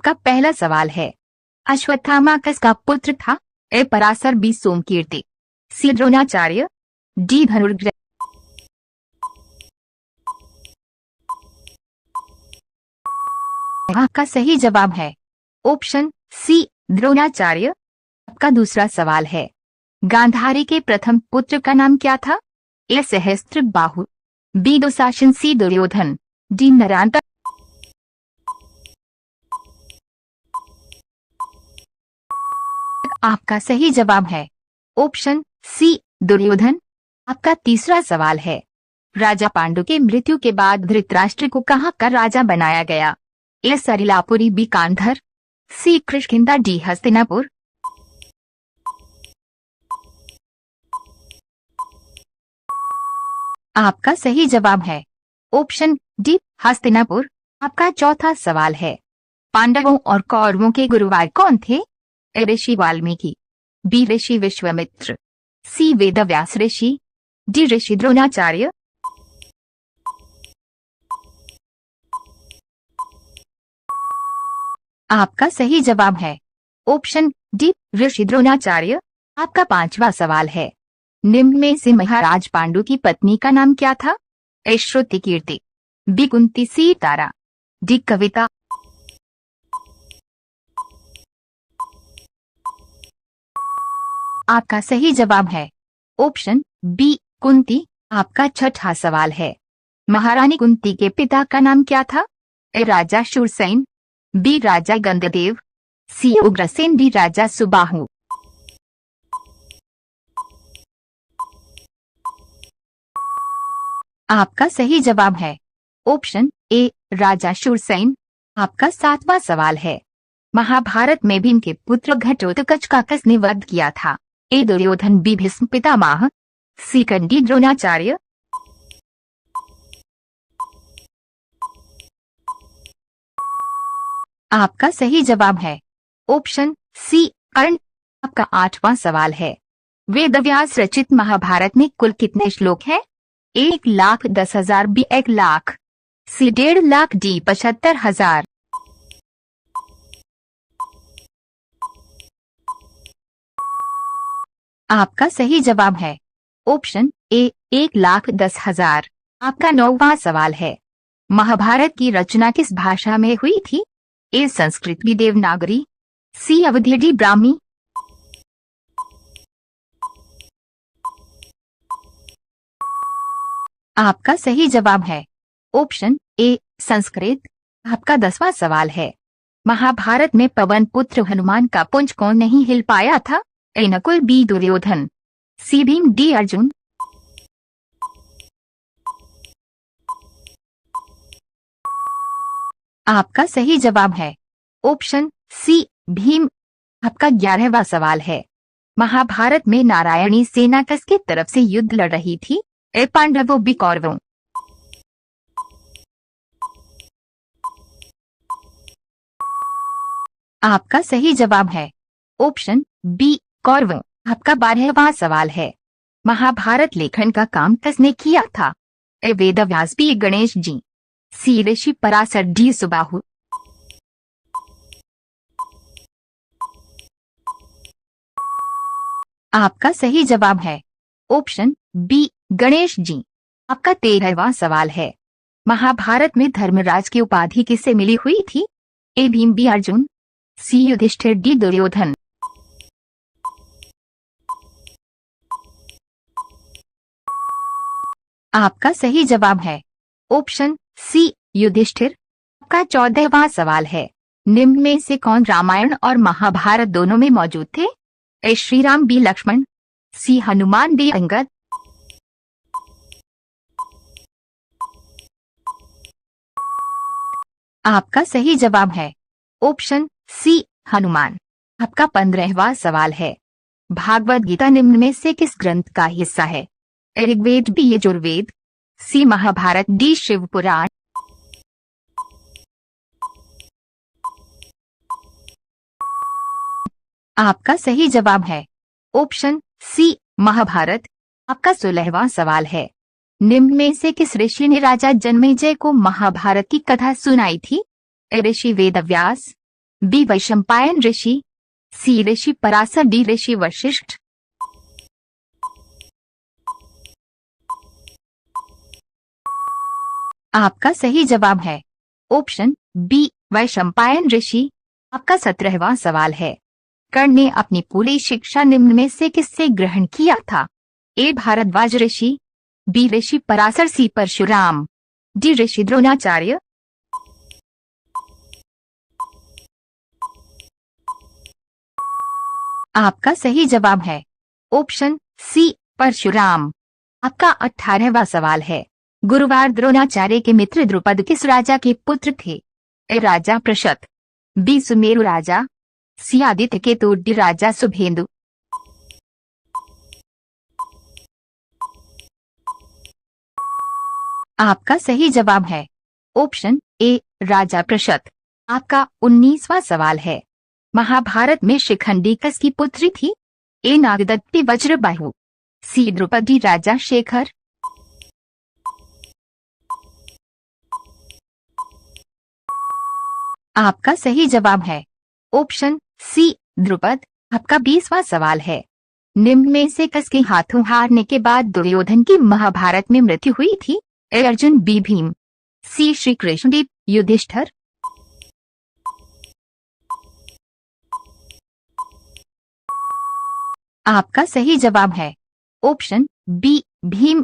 आपका पहला सवाल है, अश्वत्थामा किसका पुत्र था? ए पराशर, बी सोमकीर्ति, सी द्रोणाचार्य, डी धनुर्धर। आपका सही जवाब है ऑप्शन सी द्रोणाचार्य। आपका दूसरा सवाल है, गांधारी के प्रथम पुत्र का नाम क्या था? ए सहस्त्र बाहु, बी दुशासन, सी दुर्योधन, डी नरांतक। आपका सही जवाब है ऑप्शन सी दुर्योधन। आपका तीसरा सवाल है, राजा पांडु के मृत्यु के बाद धृतराष्ट्र को कहाँ का राजा बनाया गया? ए सरिलापुरी, बी कांधर, सी किष्किंधा, डी हस्तिनापुर। आपका सही जवाब है ऑप्शन डी हस्तिनापुर। आपका चौथा सवाल है, पांडवों और कौरवों के गुरुवार कौन थे? ए ऋषि वाल्मीकि, बी ऋषि विश्वामित्र, सी वेदव्यास ऋषि, डी ऋषि द्रोणाचार्य। आपका सही जवाब है ऑप्शन डी ऋषि द्रोणाचार्य। आपका पांचवा सवाल है, निम्न में से महाराज पांडु की पत्नी का नाम क्या था? ए श्रुति कीर्ति, बी कुंती, सी तारा, डी कविता। आपका सही जवाब है ऑप्शन बी कुंती। आपका छठा सवाल है, महारानी कुंती के पिता का नाम क्या था? ए राजा शूरसेन, बी राजा गंधदेव, सी उग्रसेन, डी राजा सुबाहु। आपका सही जवाब है ऑप्शन ए राजा शूरसेन। आपका सातवां सवाल है, महाभारत में भीम के पुत्र घटोत्कच का किसने वध किया था? ए दुर्योधन, बी भीष्म पितामह, सी कंडी, द्रोणाचार्य। आपका सही जवाब है ऑप्शन सी कर्ण। आपका आठवां सवाल है, वेदव्यास रचित महाभारत में कुल कितने श्लोक हैं? 1,10,000, बी 1,00,000, सी 1,50,000, डी 75,000। आपका सही जवाब है ऑप्शन ए 1,10,000। आपका नौवां सवाल है, महाभारत की रचना किस भाषा में हुई थी? ए संस्कृत, बी देवनागरी, सी अवधी, डी ब्राह्मी। आपका सही जवाब है ऑप्शन ए संस्कृत। आपका 10वां सवाल है, महाभारत में पवन पुत्र हनुमान का पुंज कौन नहीं हिल पाया था? ए नकुल, बी दुर्योधन, सी भीम, डी अर्जुन। आपका सही जवाब है ऑप्शन सी भीम। आपका 11वां सवाल है, महाभारत में नारायणी सेना किसके तरफ से युद्ध लड़ रही थी? ए पांडवों, बी कौरवों। आपका सही जवाब है ऑप्शन बी कौरवों। आपका 12वां सवाल है, महाभारत लेखन का काम किसने किया था? ए वेदव्यास, बी गणेश जी, सी ऋषि पराशर, डी सुबाहु। आपका सही जवाब है ऑप्शन बी गणेश जी। आपका 13वां सवाल है, महाभारत में धर्मराज की उपाधि किससे मिली हुई थी? ए भीम, बी अर्जुन, सी युधिष्ठिर, डी दुर्योधन। आपका सही जवाब है ऑप्शन सी युधिष्ठिर। आपका 14वां सवाल है, निम्न में से कौन रामायण और महाभारत दोनों में मौजूद थे? ए श्री राम, बी लक्ष्मण, सी हनुमान, डी अंगद। आपका सही जवाब है ऑप्शन सी हनुमान। आपका 15वां सवाल है, भागवत गीता निम्न में से किस ग्रंथ का हिस्सा है? ए ऋग्वेद, बी यजुर्वेद, सी महाभारत, डी शिव पुराण। आपका सही जवाब है ऑप्शन सी महाभारत। आपका 16वां सवाल है, निम्न में से किस ऋषि ने राजा जन्मेजय को महाभारत की कथा सुनाई थी? ए ऋषि वेदव्यास, बी वैशंपायन ऋषि, सी ऋषि पराशर, डी ऋषि वशिष्ठ। आपका सही जवाब है ऑप्शन बी वैशंपायन ऋषि। आपका 17वां सवाल है, कर्ण ने अपनी पूरी शिक्षा निम्न में से किससे ग्रहण किया था? ए भारद्वाज ऋषि, बी ऋषि पराशर, सी परशुराम, डी ऋषि द्रोणाचार्य। आपका सही जवाब है ऑप्शन सी परशुराम। आपका 18वां सवाल है, गुरुवार द्रोणाचार्य के मित्र द्रुपद किस राजा के पुत्र थे? ए राजा प्रशत, बी सुमेरु राजा, सी आदित्य केतु, डी राजा शुभेंदु। आपका सही जवाब है ऑप्शन ए राजा प्रशत। आपका 19वां सवाल है, महाभारत में शिखंडी किसकी पुत्री थी? ए नागदत्ती वज्रबाहु, सी द्रौपदी राजा शेखर। आपका सही जवाब है ऑप्शन सी द्रुपद। आपका 20वां सवाल है, निम्न में से किसके हाथों हारने के बाद दुर्योधन की महाभारत में मृत्यु हुई थी? ए अर्जुन, बी भीम, सी श्री कृष्ण, डी युधिष्ठिर। आपका सही जवाब है ऑप्शन बी भीम।